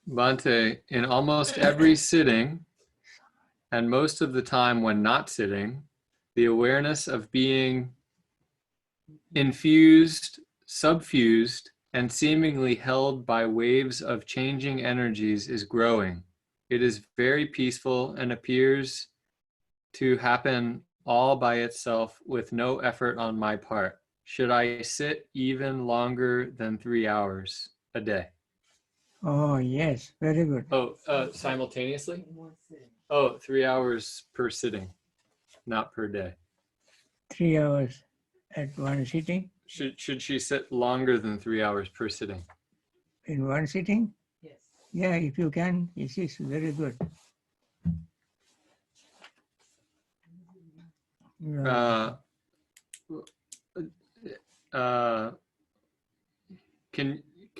Bhante, in almost every sitting, and most of the time when not sitting, the awareness of being infused, subfused, and seemingly held by waves of changing energies is growing. It is very peaceful and appears to happen all by itself with no effort on my part. Should I sit even longer than 3 hours a day? Oh, yes, very good. Oh, simultaneously? Oh, 3 hours per sitting, not per day. 3 hours at one sitting? Should she sit longer than 3 hours per sitting? In one sitting? Yes. Yeah, if you can, it is very good.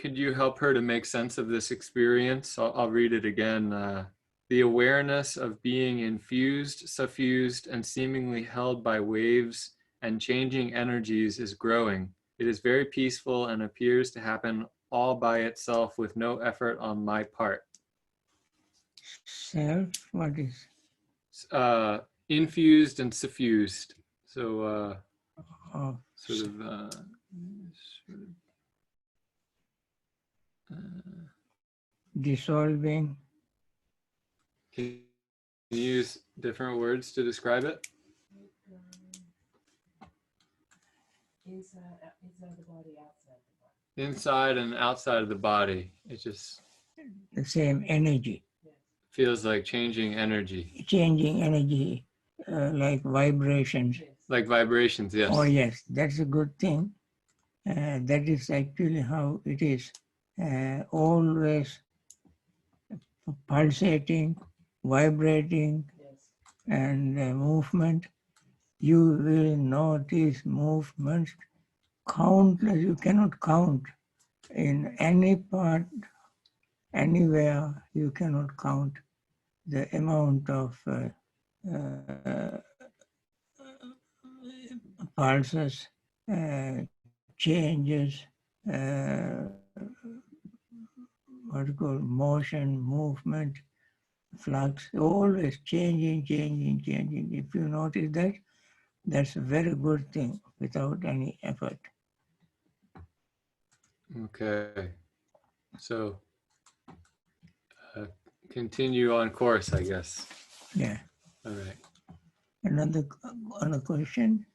Could you help her to make sense of this experience? I'll read it again. The awareness of being infused, suffused, and seemingly held by waves and changing energies is growing. It is very peaceful and appears to happen all by itself with no effort on my part. Self, what is? Infused and suffused. So sort of dissolving. Can you use different words to describe it? Inside the body, outside the body. Inside and outside of the body. It just The same energy. feels like changing energy. Changing energy, like vibrations. Yes. Like vibrations, yes. Oh, yes, that's a good thing. That is actually how it is. Always pulsating, vibrating, Yes. and movement. You will notice movements, countless, you cannot count. In any part, anywhere, you cannot count the amount of pulses, changes, what you call motion, movement, flux, always changing. If you notice that, that's a very good thing without any effort. Okay. So continue on course, I guess. Yeah. All right. Another question?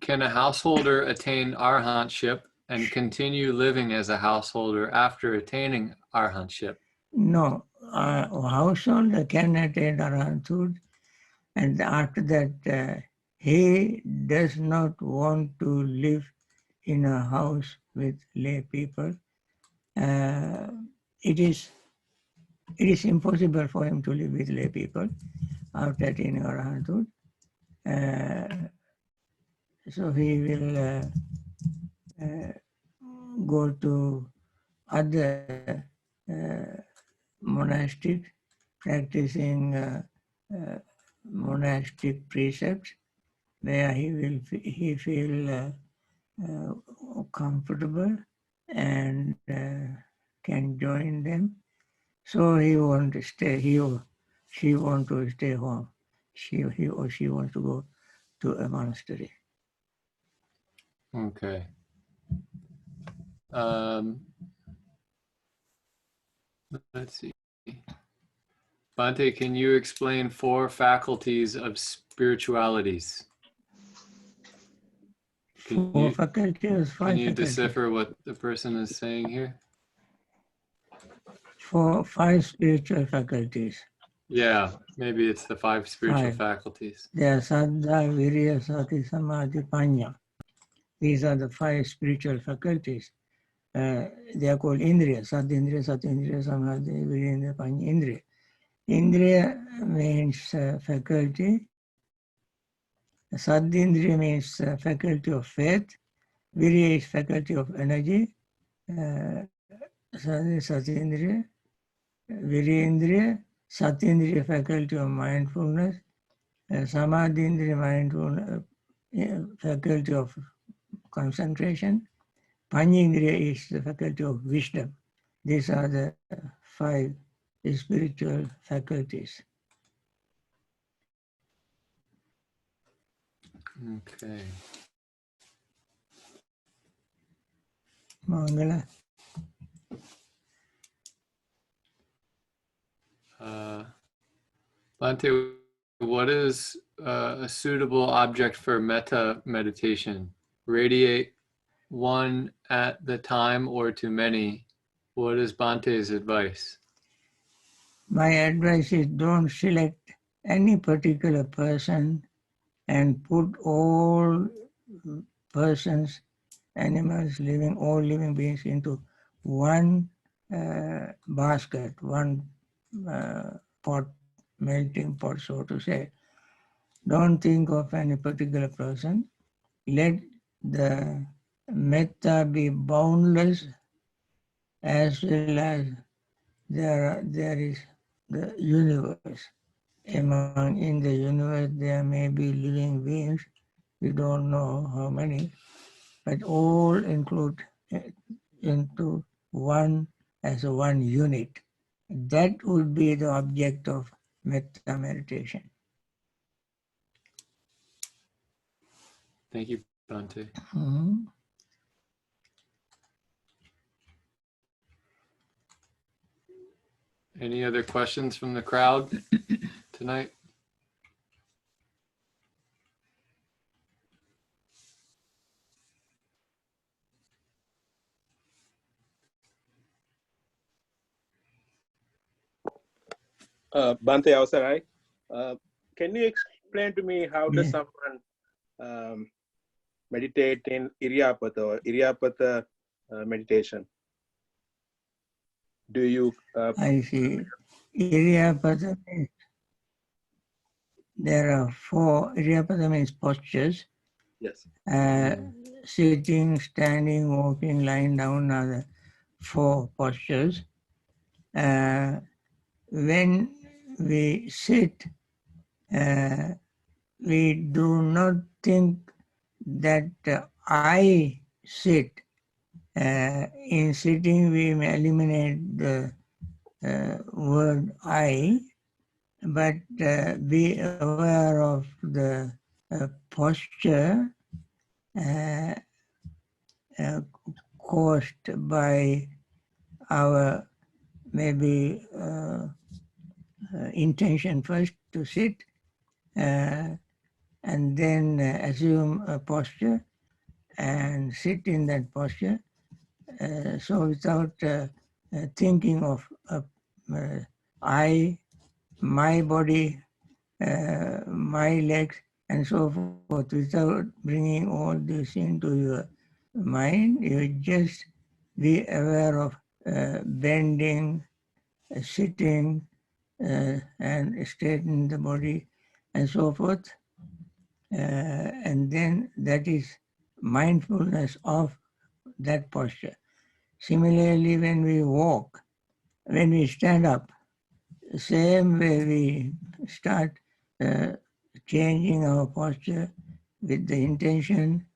Can a householder attain arhatship and continue living as a householder after attaining arhatship? No. A householder can attain arhathood, and after that he does not want to live in a house with lay people. It is impossible for him to live with lay people after attaining arhathood. So he will go to other monastic, practicing monastic precepts, where he feel comfortable and can join them. So he want to stay. He or she want to stay home. He or she wants to go to a monastery. Okay. Let's see. Bhante, can you explain 4 faculties of spiritualities? Can you decipher what the person is saying here? 5 spiritual faculties. Yeah, maybe it's the 5 spiritual faculties. They are Saddha, Virya, Sati, Samadhi, Panya. These are the 5 spiritual faculties. They are called Indriya, Saddindriya, Satindriya, Samadhi, Virendriya, Panya, Indriya. Indriya means faculty. Saddindriya means faculty of faith. Virya is faculty of energy. Satindriya, Virendriya, Satindriya faculty of mindfulness. Samadhindriya mindfulness, faculty of concentration. Panyindriya is the faculty of wisdom. These are the 5 spiritual faculties. Okay. Mangala. Bhante, what is a suitable object for metta meditation? Radiate one at the time or to many? What is Bhante's advice? My advice is don't select any particular person and put all persons, animals, all living beings into one basket, one pot, melting pot, so to say. Don't think of any particular person. Let the metta be boundless, as well as there is the universe. In the universe there may be living beings, we don't know how many, but all include into one as a one unit. That would be the object of metta meditation. Thank you, Bhante. Mhm. Any other questions from the crowd tonight? Bhante Avasarai, can you explain to me how does Yeah. someone meditate in Iryapatha or Iryapatha meditation? Do you? I see. Iryapada means there are 4. Iryapada means postures. Yes. Sitting, standing, walking, lying down are the 4 postures. When we sit, we do not think that I sit. In sitting, we may eliminate the word I, but be aware of the posture caused by our maybe intention first to sit, and then assume a posture and sit in that posture. So without thinking of I, my body, my legs, and so forth, without bringing all this into your mind, you just be aware of bending, sitting, and straightening the body, and so forth. And then that is mindfulness of that posture. Similarly, when we walk, when we stand up, the same way we start changing our posture with the intention,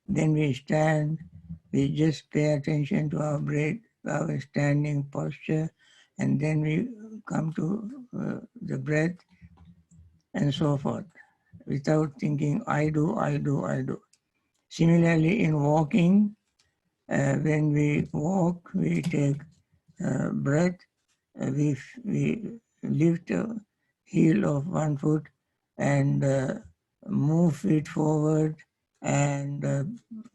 then we stand, we just pay attention to our breath, our standing posture, and then we come to the breath, and so forth, without thinking, I do, I do, I do. Similarly, in walking, when we walk, we take breath, we lift the heel of one foot and move feet forward and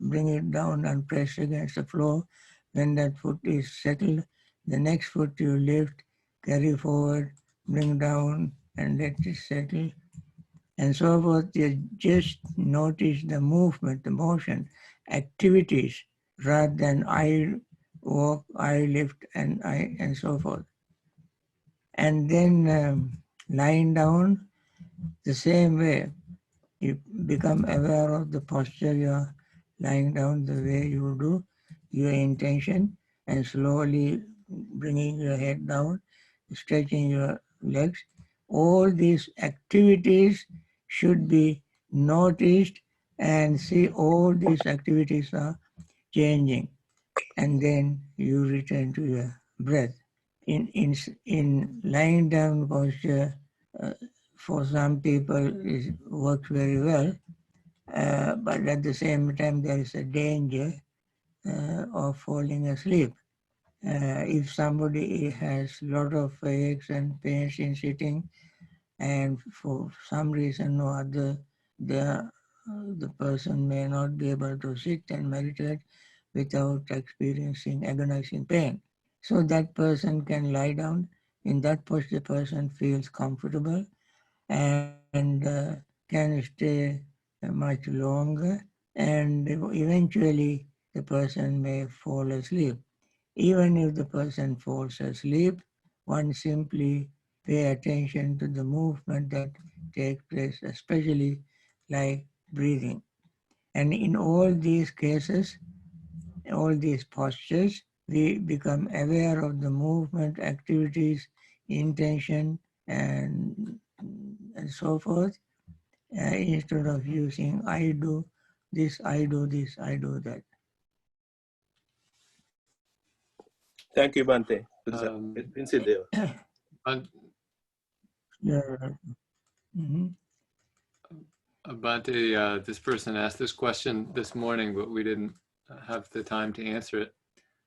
bring it down and press against the floor. When that foot is settled, the next foot you lift, carry forward, bring down and let it settle. And so forth. You just notice the movement, the motion, activities, rather than I walk, I lift, and so forth. And then lying down, the same way, you become aware of the posture you are lying down, the way you do, your intention, and slowly bringing your head down, stretching your legs. All these activities should be noticed, and see all these activities are changing. And then you return to your breath. In lying down posture, for some people it works very well, but at the same time there is a danger of falling asleep. If somebody has a lot of aches and pains in sitting, and for some reason or other, the person may not be able to sit and meditate without experiencing agonizing pain. So that person can lie down. In that posture, the person feels comfortable and can stay much longer, and eventually the person may fall asleep. Even if the person falls asleep, one simply pay attention to the movement that takes place, especially like breathing. And in all these cases, all these postures, we become aware of the movement, activities, intention, and so forth, instead of using I do this, I do this, I do that. Thank you, Bhante. Bhante, this person asked this question this morning, but we didn't have the time to answer it.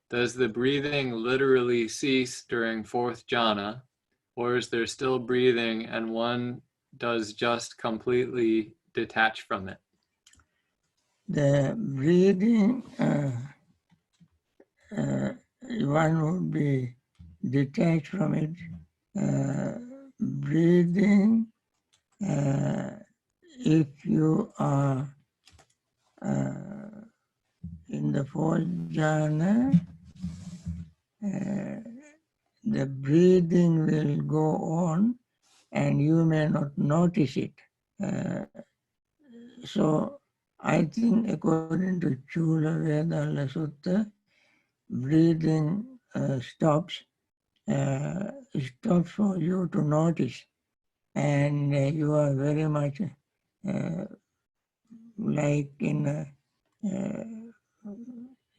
Does the breathing literally cease during fourth jhana, or is there still breathing and one does just completely detach from it? The breathing, one would be detached from it. Breathing, if you are in the fourth jhana, the breathing will go on and you may not notice it. So I think according to Chula Vedala Sutta, breathing stops for you to notice, and you are very much like in a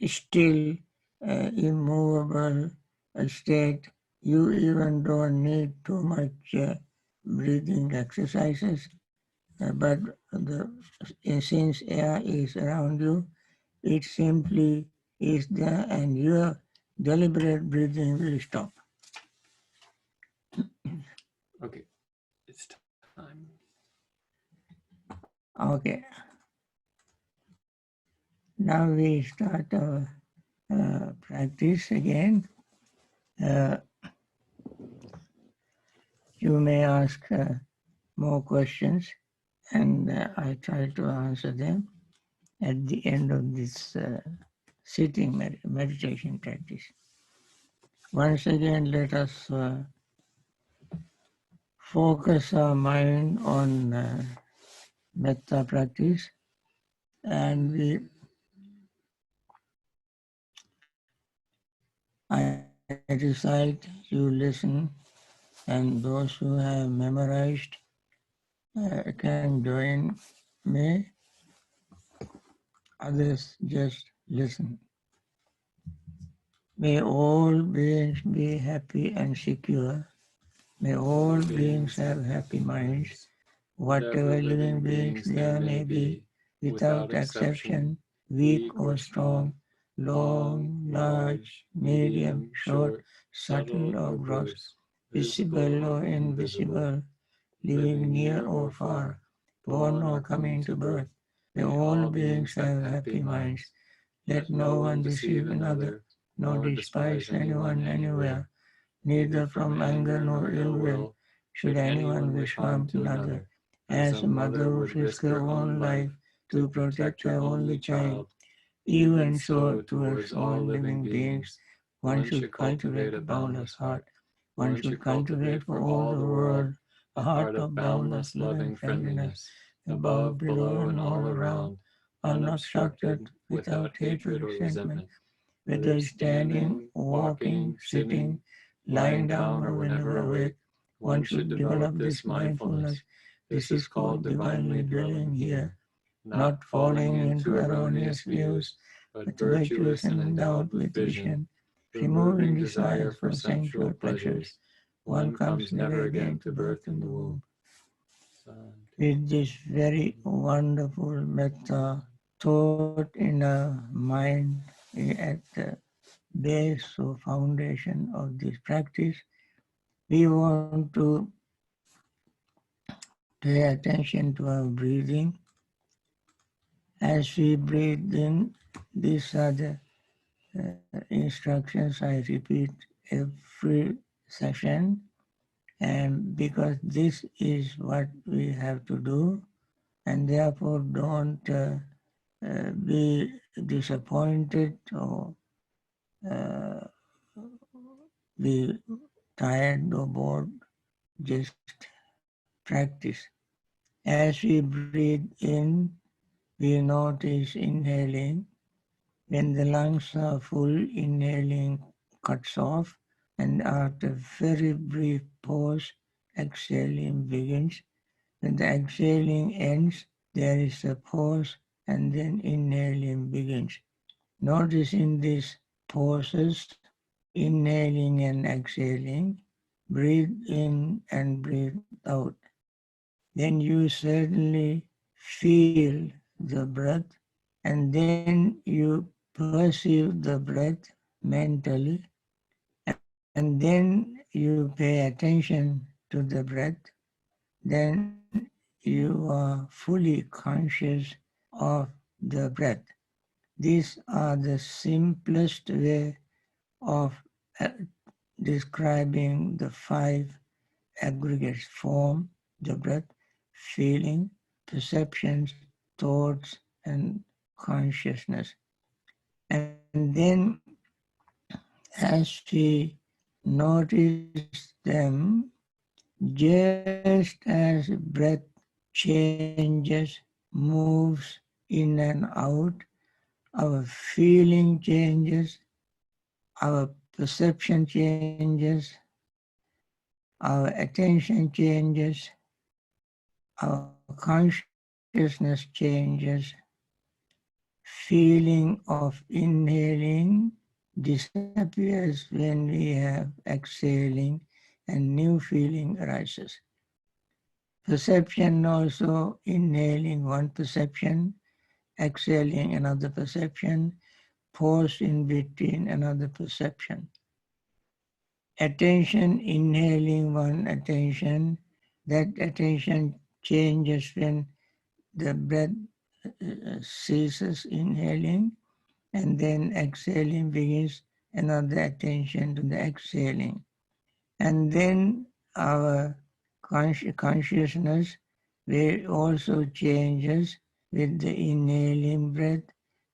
still, immovable state. You even don't need too much breathing exercises, but since air is around you, it simply is there and your deliberate breathing will stop. Okay, it's time. Okay. Now we start our practice again. You may ask more questions and I try to answer them at the end of this sitting meditation practice. Once again, let us focus our mind on Metta practice, and I recite, you listen, and those who have memorized can join me. Others just listen. May all beings be happy and secure. May all beings have happy minds. Whatever living beings there may be, without exception, weak or strong, long, large, medium, short, subtle or gross, visible or invisible, living near or far, born or coming to birth, may all beings have happy minds. Let no one deceive another, nor despise anyone anywhere, neither from anger nor ill will should anyone wish harm to another. As a mother would risk her own life to protect her only child, even so towards all living beings, one should cultivate a boundless heart. One should cultivate for all the world a heart of boundless loving friendliness, above, below, and all around, unobstructed, without hatred or resentment, whether standing, walking, sitting, lying down, or whenever awake. One should develop this mindfulness. This is called divinely dwelling here, not falling into erroneous views, but virtuous and endowed with vision, removing desire for sensual pleasures, one comes never again to birth in the womb. With this very wonderful metta taught in our mind at the base or foundation of this practice, we want to pay attention to our breathing. As we breathe in, these are the instructions I repeat every session, and because this is what we have to do, and therefore don't be disappointed or be tired or bored, just practice. As we breathe in, we notice inhaling. When the lungs are full, inhaling cuts off, and after a very brief pause, exhaling begins. When the exhaling ends, there is a pause, and then inhaling begins. Noticing these pauses, inhaling and exhaling, breathe in and breathe out. Then you certainly feel the breath, and then you perceive the breath mentally, and then you pay attention to the breath. Then you are fully conscious of the breath. These are the simplest way of describing the 5 aggregates: form, the breath, feeling, perceptions, thoughts, and consciousness. And then as we notice them, just as breath changes, moves in and out, our feeling changes, our perception changes, our attention changes, our consciousness changes. Feeling of inhaling disappears when we have exhaling, and new feeling arises. Perception also, inhaling one perception, exhaling another perception, pause in between another perception. Attention, inhaling one attention, that attention changes when the breath ceases inhaling, and then exhaling begins, another attention to the exhaling. And then our consciousness also changes with the inhaling breath,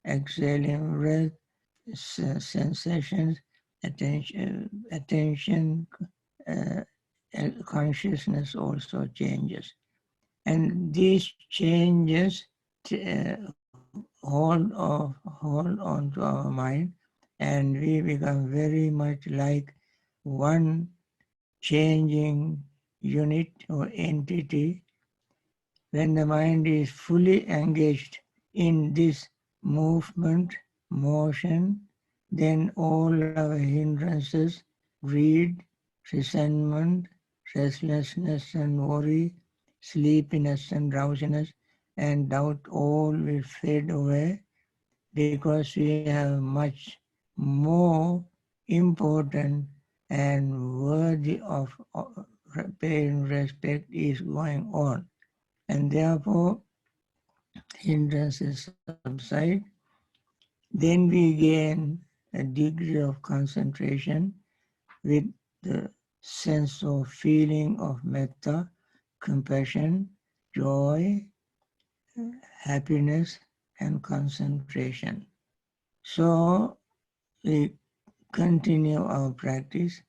exhaling breath, sensations, attention, consciousness also changes. And these changes hold on to our mind, and we become very much like one changing unit or entity. When the mind is fully engaged in this movement, motion, then all our hindrances, greed, resentment, restlessness and worry, sleepiness and drowsiness, and doubt all will fade away, because we have much more important and worthy of paying respect is going on. And therefore, hindrances subside. Then we gain a degree of concentration with the sense of feeling of metta, compassion, joy, happiness, and concentration. So we continue our practice.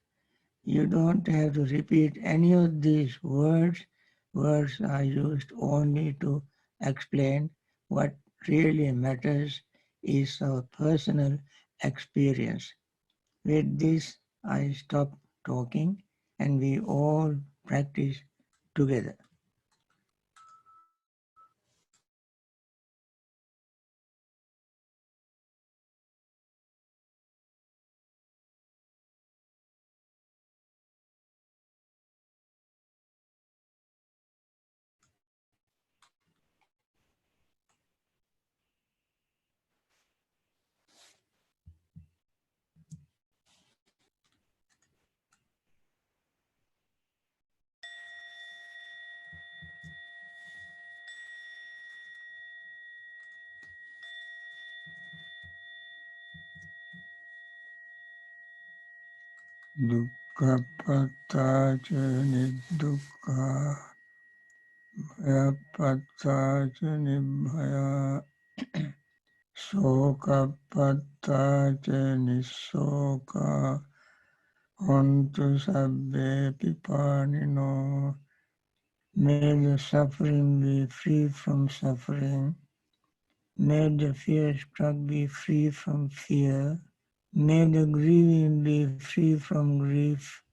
You don't have to repeat any of these words. Words are used only to explain. What really matters is our personal experience. With this, I stop talking and we all practice together. Dukkha pattaca nidukkha, bhaya pattaca nibhaya, soka pattaca nisoka, hontu sabbe pipanino. May the suffering be free from suffering. May the fear-struck be free from fear. May the grieving be free from grief.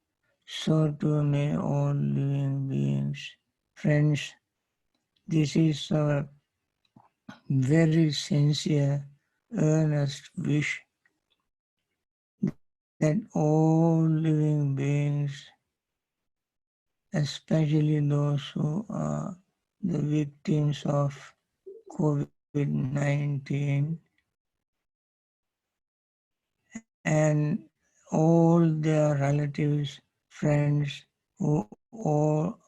So too may all living beings. Friends, this is our very sincere, earnest wish that all living beings, especially those who are the victims of COVID-19, and all their relatives, friends who all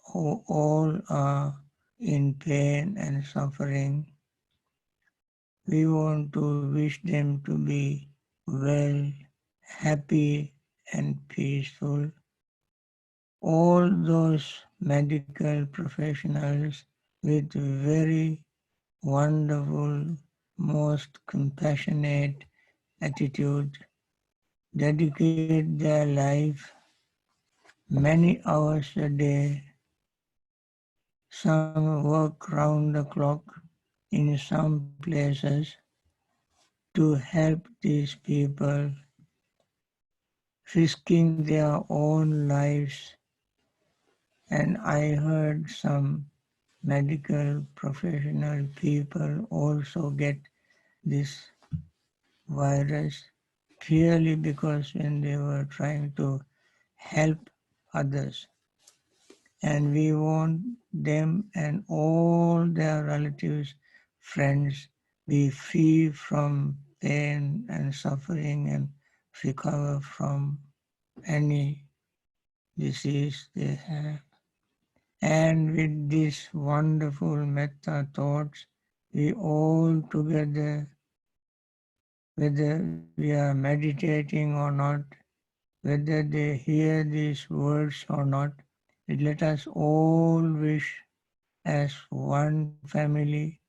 are in pain and suffering. We want to wish them to be well, happy and peaceful. All those medical professionals with very wonderful, most compassionate attitude dedicate their life many hours a day. Some work round the clock in some places to help these people, risking their own lives. And I heard some medical professional people also get this virus purely because when they were trying to help others. And we want them and all their relatives, friends, be free from pain and suffering and recover from any disease they have. And with these wonderful metta thoughts, we all together, whether we are meditating or not, whether they hear these words or not, let us all wish as one family,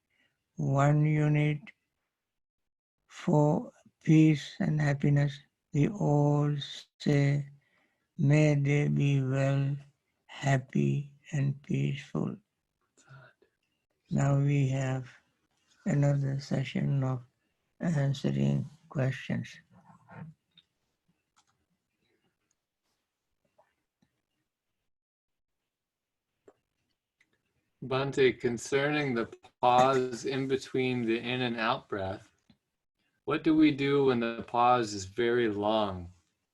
one unit for peace and happiness. We all say, may they be well, happy and peaceful. Now we have another session of answering questions. Bhante, concerning the pause in between the in and out breath, what do we do when the pause is very long?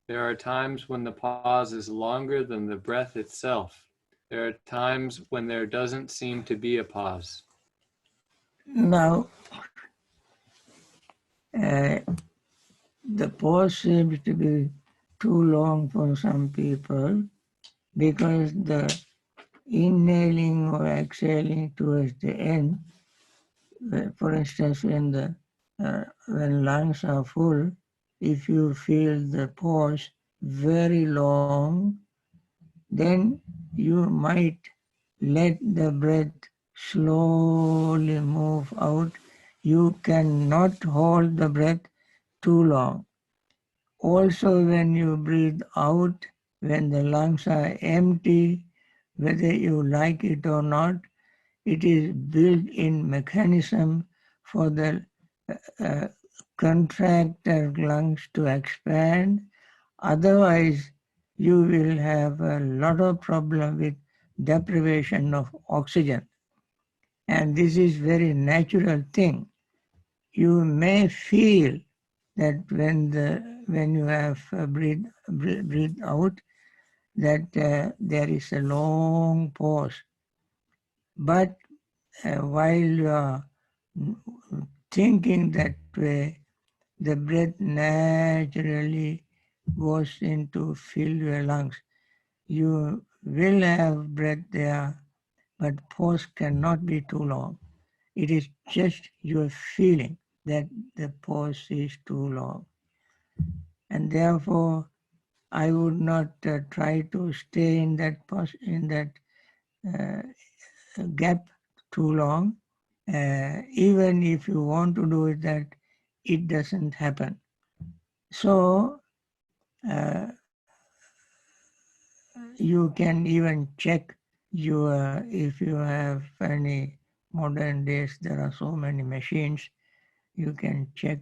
There are times when the pause is longer than the breath itself. There are times when there doesn't seem to be a pause. Now, the pause seems to be too long for some people because the inhaling or exhaling towards the end, for instance, when lungs are full, if you feel the pause very long, then you might let the breath slowly move out. You cannot hold the breath too long. Also, when you breathe out, when the lungs are empty, whether you like it or not, it is built-in mechanism for the contracted lungs to expand. Otherwise, you will have a lot of problem with deprivation of oxygen. And this is very natural thing. You may feel that when you have breathe out, that there is a long pause. But while you are thinking that way, the breath naturally goes into fill your lungs. You will have breath there, but pause cannot be too long. It is just your feeling that the pause is too long. And therefore, I would not try to stay in that gap too long. Even if you want to do it, that it doesn't happen. So you can even check if you have any modern days, there are so many machines, you can check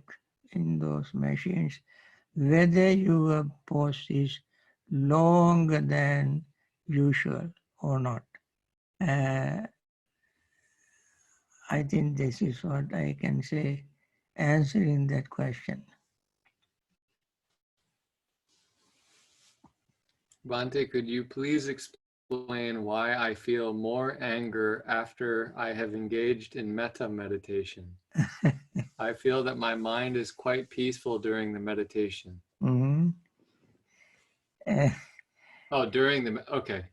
in those machines whether your pause is longer than usual or not. I think this is what I can say answering that question. Bhante, could you please explain why I feel more anger after I have engaged in metta meditation? I feel that my mind is quite peaceful during the meditation. Mm-hmm. Okay.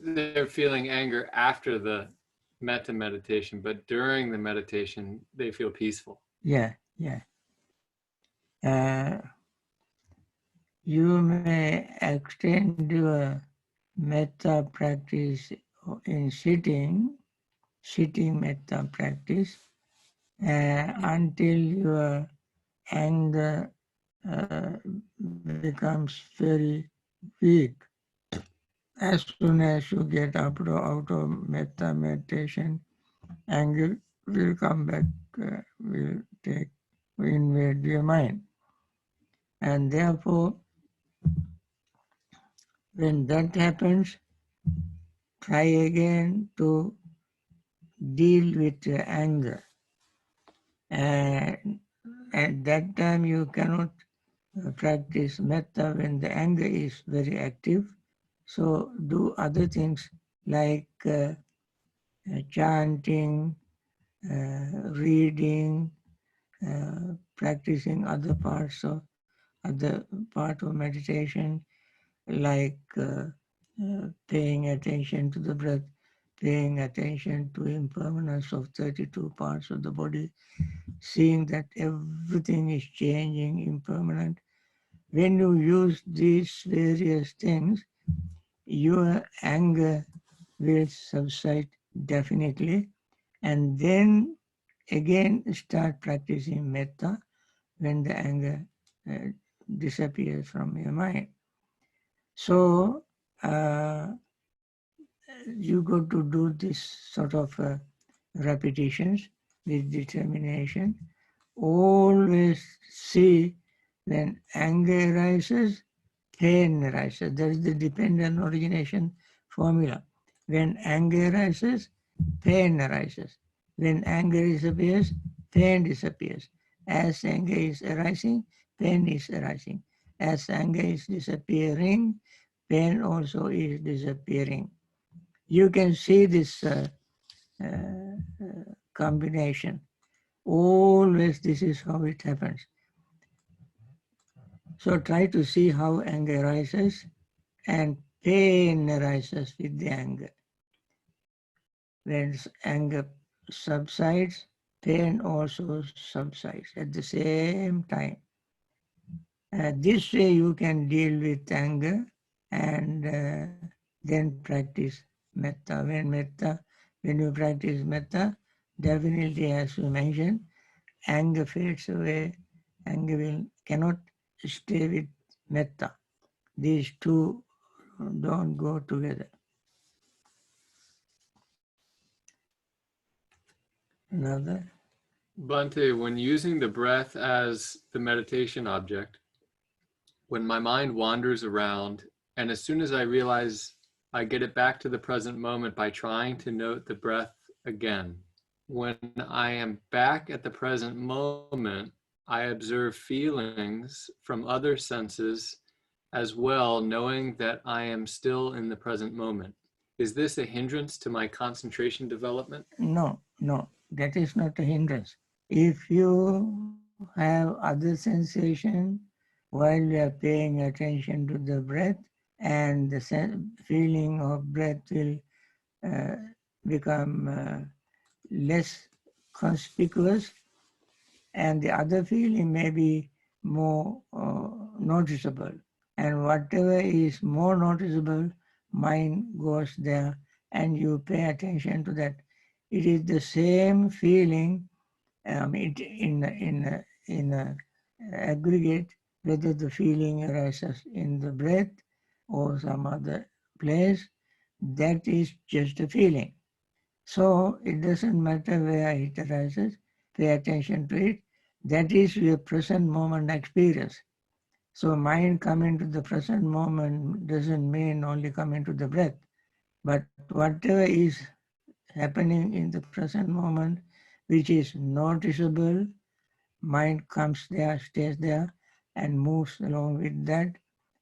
They're feeling anger after the metta meditation, but during the meditation, they feel peaceful. Yeah. You may extend your metta practice in sitting metta practice until your anger becomes very weak. As soon as you get out of metta meditation, anger will come back, will invade your mind. And therefore, when that happens, try again to deal with the anger. And at that time, you cannot practice metta when the anger is very active. So do other things like chanting, reading, practicing other part of meditation, like paying attention to the breath, paying attention to impermanence of 32 parts of the body, seeing that everything is changing, impermanent. When you use these various things, your anger will subside definitely, and then again start practicing metta when the anger disappears from your mind. So you got to do this sort of repetitions with determination. Always see when anger arises, pain arises. There is the dependent origination formula. When anger arises, pain arises. When anger disappears, pain disappears. As anger is arising, pain is arising. As anger is disappearing, pain also is disappearing. You can see this combination. Always this is how it happens. So try to see how anger arises and pain arises with the anger. When anger subsides, pain also subsides at the same time. This way you can deal with anger and then practice metta. When you practice metta, definitely as you mentioned, anger fades away. Anger cannot stay with metta. These two don't go together. Another? Bhante, when using the breath as the meditation object, when my mind wanders around, and as soon as I realize I get it back to the present moment by trying to note the breath again. When I am back at the present moment, I observe feelings from other senses as well, knowing that I am still in the present moment. Is this a hindrance to my concentration development? No, that is not a hindrance. If you have other sensation while you are paying attention to the breath, and the feeling of breath will become less conspicuous, and the other feeling may be more noticeable. And whatever is more noticeable, mind goes there and you pay attention to that. It is the same feeling in aggregate, whether the feeling arises in the breath or some other place, that is just a feeling. So it doesn't matter where it arises, pay attention to it. That is your present moment experience. So mind coming to the present moment doesn't mean only coming to the breath, but whatever is happening in the present moment, which is noticeable, mind comes there, stays there, and moves along with that,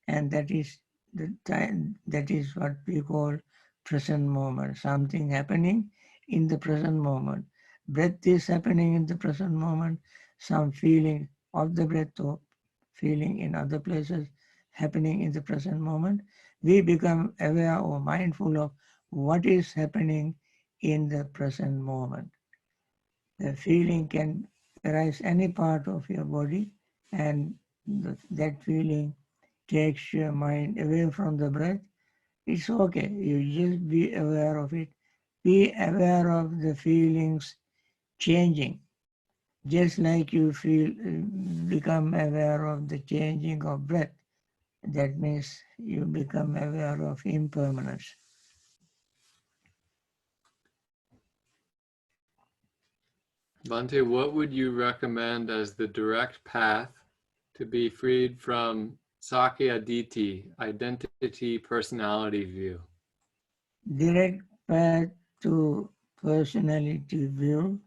and that is the time. That is what we call present moment. Something happening in the present moment. Breath is happening in the present moment. Some feeling of the breath or feeling in other places happening in the present moment. We become aware or mindful of what is happening in the present moment. The feeling can arise any part of your body, and that feeling takes your mind away from the breath. It's okay. You just be aware of it. Be aware of the feelings changing. Just like you become aware of the changing of breath. That means you become aware of impermanence. Bhante, what would you recommend as the direct path to be freed from Sakya Diti, identity personality view? Direct path to personality view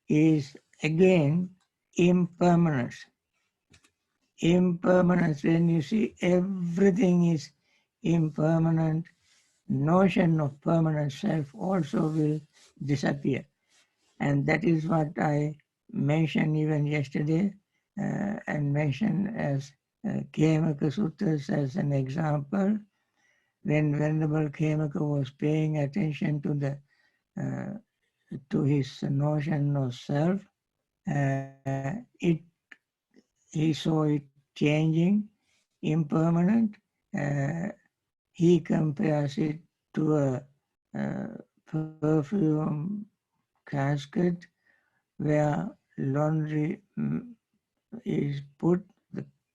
is again impermanence. Impermanence, when you see everything is impermanent, notion of permanent self also will disappear. And that is what I mentioned even yesterday and mentioned as Khemaka Sutras as an example. When Venerable Khemaka was paying attention to the to his notion of self, he saw it changing, impermanent. He compares it to a perfume casket where laundry is put.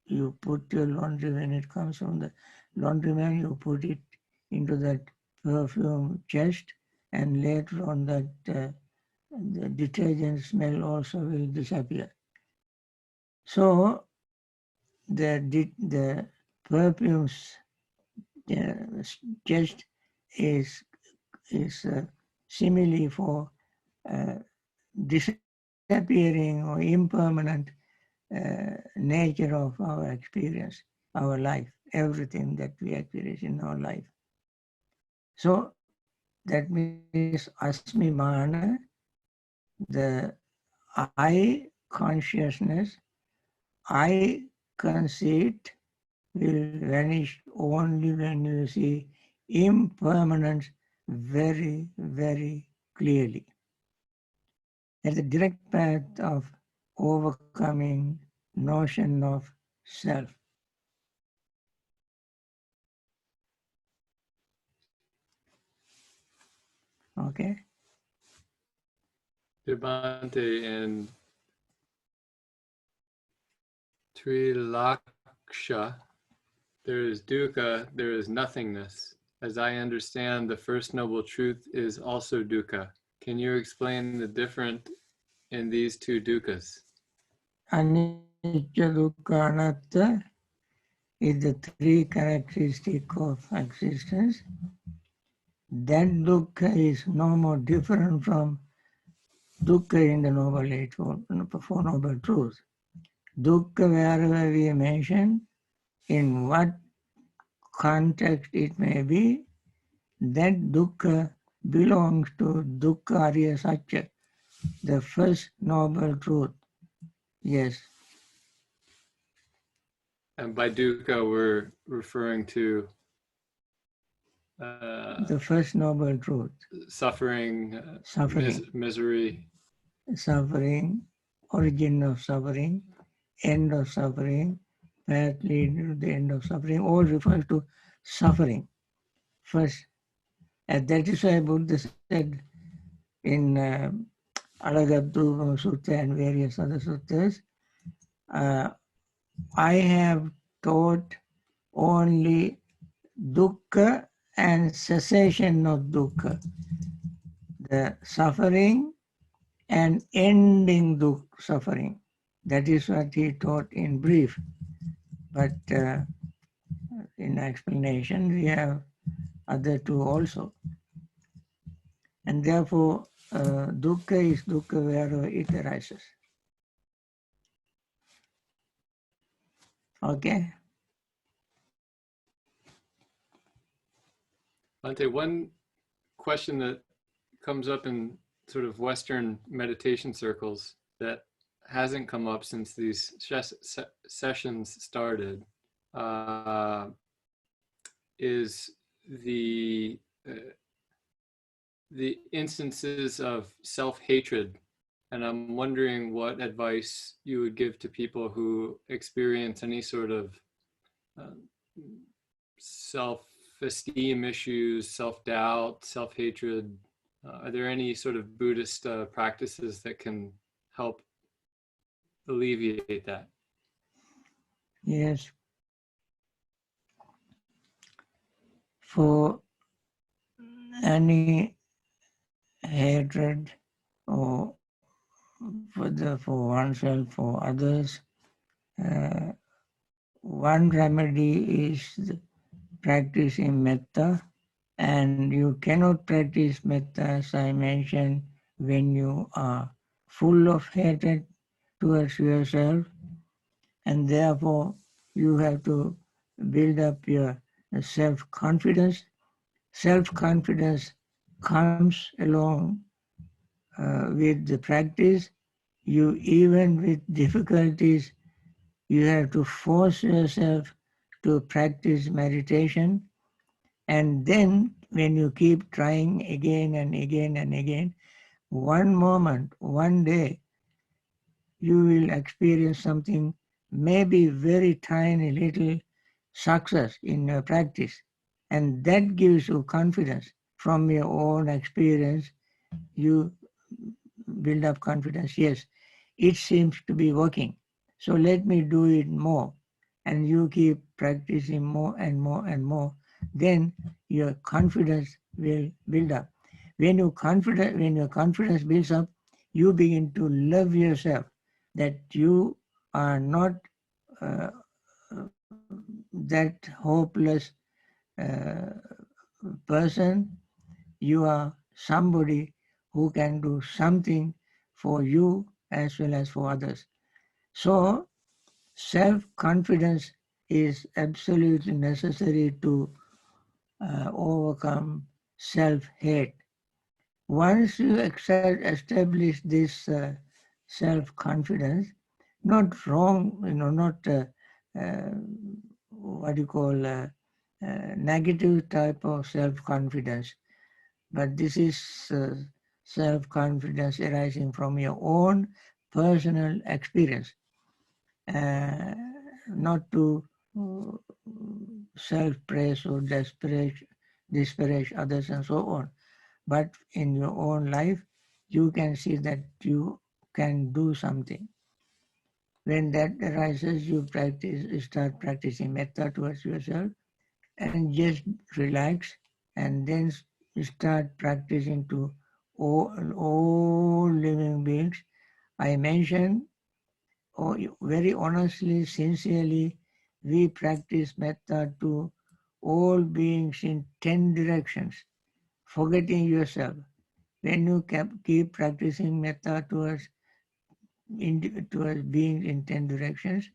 You put your laundry when it comes from the laundryman, you put it into that perfume chest, and later on that the detergent smell also will disappear. So the perfumes chest is simile for disappearing or impermanent nature of our experience, our life, everything that we experience in our life. So that means asmimana, the I consciousness, I conceit will vanish only when you see impermanence very, very clearly. That's the direct path of overcoming notion of self. Okay? Bhante, in Trilaksha, there is dukkha, there is nothingness. As I understand, the first noble truth is also dukkha. Can you explain the difference in these two dukkhas? Anicca, dukkha, anatta is the three characteristics of existence. That dukkha is no more different from dukkha in the Noble Four Noble Truths. Dukkha, wherever we mention, in what context it may be, that dukkha belongs to dukkha arya satya, the first noble truth. Yes. And by dukkha, we're referring to The first noble truth. Suffering, Suffering. misery. Suffering, origin of suffering, end of suffering, path lead to the end of suffering. All refers to suffering first. And that is why Buddha said in Alagadru Sutta and various other suttas, I have taught only dukkha and cessation of dukkha, the suffering and ending suffering. That is what he taught in brief. But in explanation, we have other two also. And therefore, dukkha is dukkha wherever it arises. Okay? Bhante, one question that comes up in sort of Western meditation circles that hasn't come up since these sessions started is the instances of self-hatred. And I'm wondering what advice you would give to people who experience any sort of self-esteem issues, self-doubt, self-hatred. Are there any sort of Buddhist practices that can help alleviate that? Yes. For any hatred or for oneself, for others, one remedy is practicing metta, and you cannot practice metta, as I mentioned, when you are full of hatred towards yourself, and therefore you have to build up your self-confidence. Self-confidence comes along with the practice. You, even with difficulties, you have to force yourself to practice meditation. And then when you keep trying again and again and again, one moment, one day, you will experience something, maybe very tiny little success in your practice. And that gives you confidence. From your own experience, you build up confidence. Yes, it seems to be working. So let me do it more. And you keep practicing more and more and more. Then your confidence will build up. When your confidence builds up, you begin to love yourself, that you are not that hopeless person. You are somebody who can do something for you as well as for others. So self-confidence is absolutely necessary to overcome self-hate. Once you establish this self-confidence, not wrong, not what you call negative type of self-confidence, but this is self-confidence arising from your own personal experience, not to self-praise or disparage others and so on. But in your own life, you can see that you can do something. When that arises, you start practicing metta towards yourself, and just relax, and then start practicing to all living beings. I mentioned, very honestly, sincerely, we practice metta to all beings in 10 directions, forgetting yourself. When you keep practicing metta towards beings in 10 directions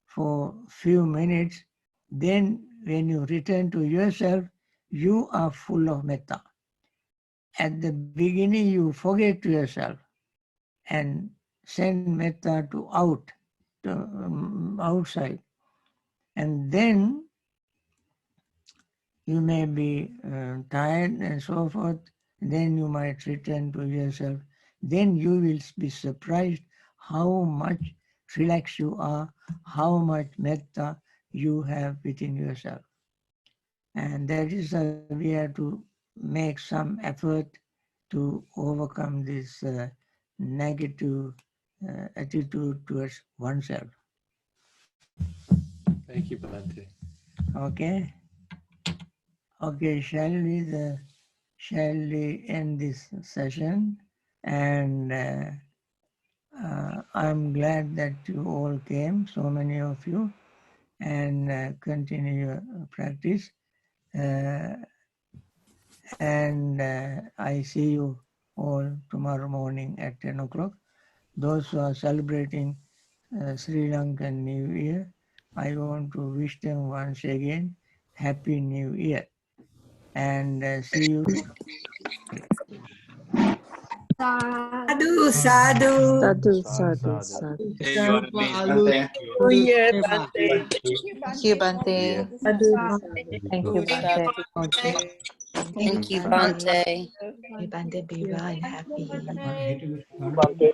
for few minutes, then when you return to yourself, you are full of metta. At the beginning, you forget yourself and send metta outside. And then you may be tired and so forth. Then you might return to yourself. Then you will be surprised how much relaxed you are, how much metta you have within yourself. And that is we have to make some effort to overcome this negative attitude towards oneself. Thank you, Bhante. Okay? Okay, shall we end this session? And I'm glad that you all came, so many of you, and continue your practice. And I see you all tomorrow morning at 10 o'clock. Those who are celebrating Sri Lankan New Year, I want to wish them once again Happy New Year. And see you. Sadhu, sadhu. Sadhu, sadhu, sadhu. Hey, you are amazing. Thank you. Oh, yeah, Bhante. Thank you, Bhante. Sadhu, sadhu. Thank you, Bhante. Thank you, Bhante. May Bhante be well and happy. Bhante.